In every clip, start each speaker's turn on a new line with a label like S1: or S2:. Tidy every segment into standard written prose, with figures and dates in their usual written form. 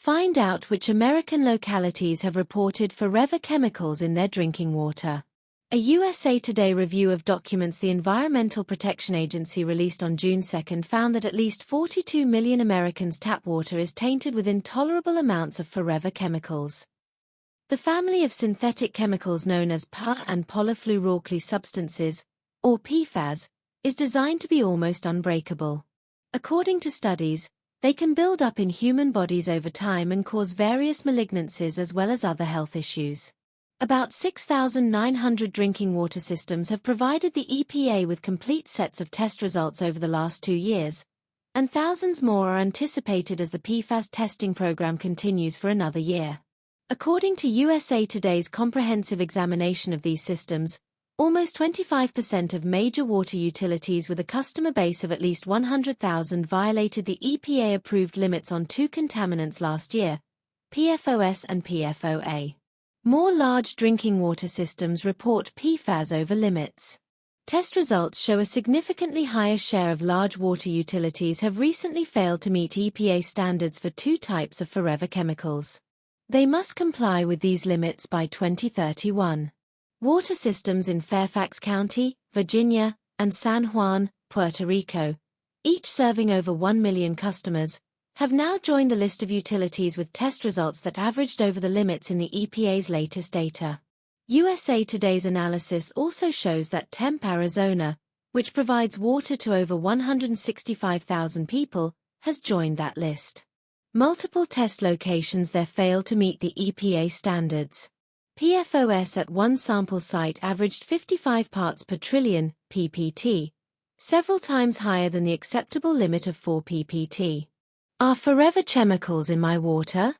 S1: Find out which American localities have reported forever chemicals in their drinking water. A USA Today review of documents the Environmental Protection Agency released on June 2 found that at least 42 million Americans' tap water is tainted with intolerable amounts of forever chemicals. The family of synthetic chemicals known as PFAS and polyfluoroalkyl substances, or PFAS, is designed to be almost unbreakable. According to studies, they can build up in human bodies over time and cause various malignancies as well as other health issues. About 6,900 drinking water systems have provided the EPA with complete sets of test results over the last 2 years, and thousands more are anticipated as the PFAS testing program continues for another year. According to USA Today's comprehensive examination of these systems, almost 25% of major water utilities with a customer base of at least 100,000 violated the EPA-approved limits on 2 contaminants last year, PFOS and PFOA. More large drinking water systems report PFAS over limits. Test results show a significantly higher share of large water utilities have recently failed to meet EPA standards for 2 types of forever chemicals. They must comply with these limits by 2031. Water systems in Fairfax County, Virginia, and San Juan, Puerto Rico, each serving over 1 million customers, have now joined the list of utilities with test results that averaged over the limits in the EPA's latest data. USA Today's analysis also shows that Tempe, Arizona, which provides water to over 165,000 people, has joined that list. Multiple test locations there failed to meet the EPA standards. PFOS at one sample site averaged 55 parts per trillion, ppt, several times higher than the acceptable limit of 4 ppt. Are forever chemicals in my water?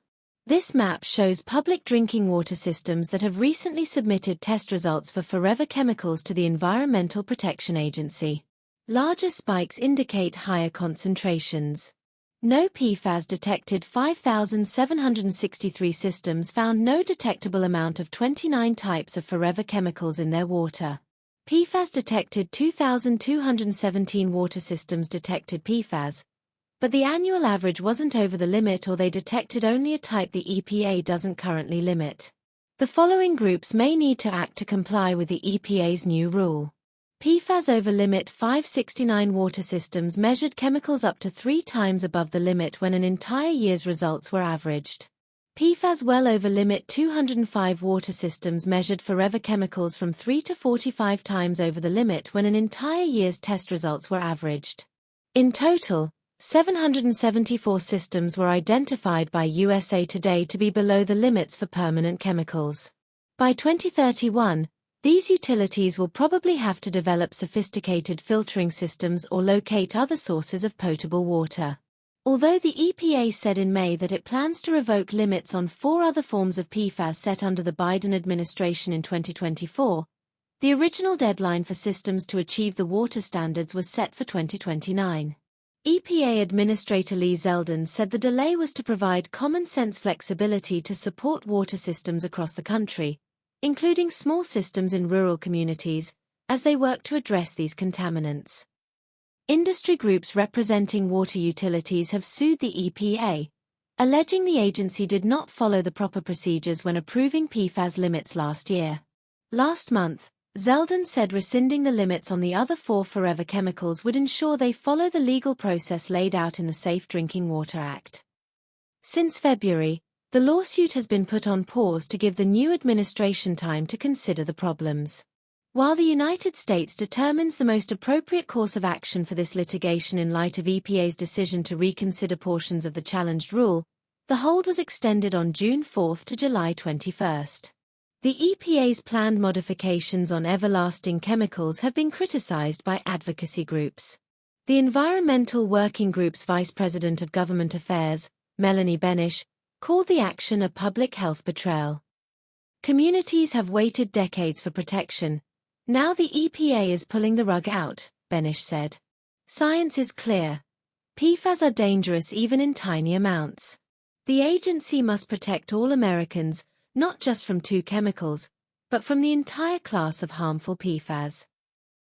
S1: This map shows public drinking water systems that have recently submitted test results for forever chemicals to the Environmental Protection Agency. Larger spikes indicate higher concentrations. No PFAS detected. 5,763 systems found no detectable amount of 29 types of forever chemicals in their water. PFAS detected. 2,217 water systems detected PFAS, but the annual average wasn't over the limit, or they detected only a type the EPA doesn't currently limit. The following groups may need to act to comply with the EPA's new rule. PFAS over limit. 569 water systems measured chemicals up to 3 times above the limit when an entire year's results were averaged. PFAS well over limit. 205 water systems measured forever chemicals from 3 to 45 times over the limit when an entire year's test results were averaged. In total, 774 systems were identified by USA Today to be below the limits for permanent chemicals. By 2031, these utilities will probably have to develop sophisticated filtering systems or locate other sources of potable water. Although the EPA said in May that it plans to revoke limits on 4 other forms of PFAS set under the Biden administration in 2024, the original deadline for systems to achieve the water standards was set for 2029. EPA Administrator Lee Zeldin said the delay was to provide common-sense flexibility to support water systems across the country, including small systems in rural communities, as they work to address these contaminants. Industry groups representing water utilities have sued the EPA, alleging the agency did not follow the proper procedures when approving PFAS limits last year. Last month, Zeldin said rescinding the limits on the other 4 forever chemicals would ensure they follow the legal process laid out in the Safe Drinking Water Act. Since February, the lawsuit has been put on pause to give the new administration time to consider the problems. While the United States determines the most appropriate course of action for this litigation in light of EPA's decision to reconsider portions of the challenged rule, the hold was extended on June 4 to July 21. The EPA's planned modifications on everlasting chemicals have been criticized by advocacy groups. The Environmental Working Group's Vice President of Government Affairs, Melanie Benish, called the action a public health betrayal. Communities have waited decades for protection. Now the EPA is pulling the rug out, Benish said. Science is clear. PFAS are dangerous even in tiny amounts. The agency must protect all Americans, not just from 2 chemicals, but from the entire class of harmful PFAS.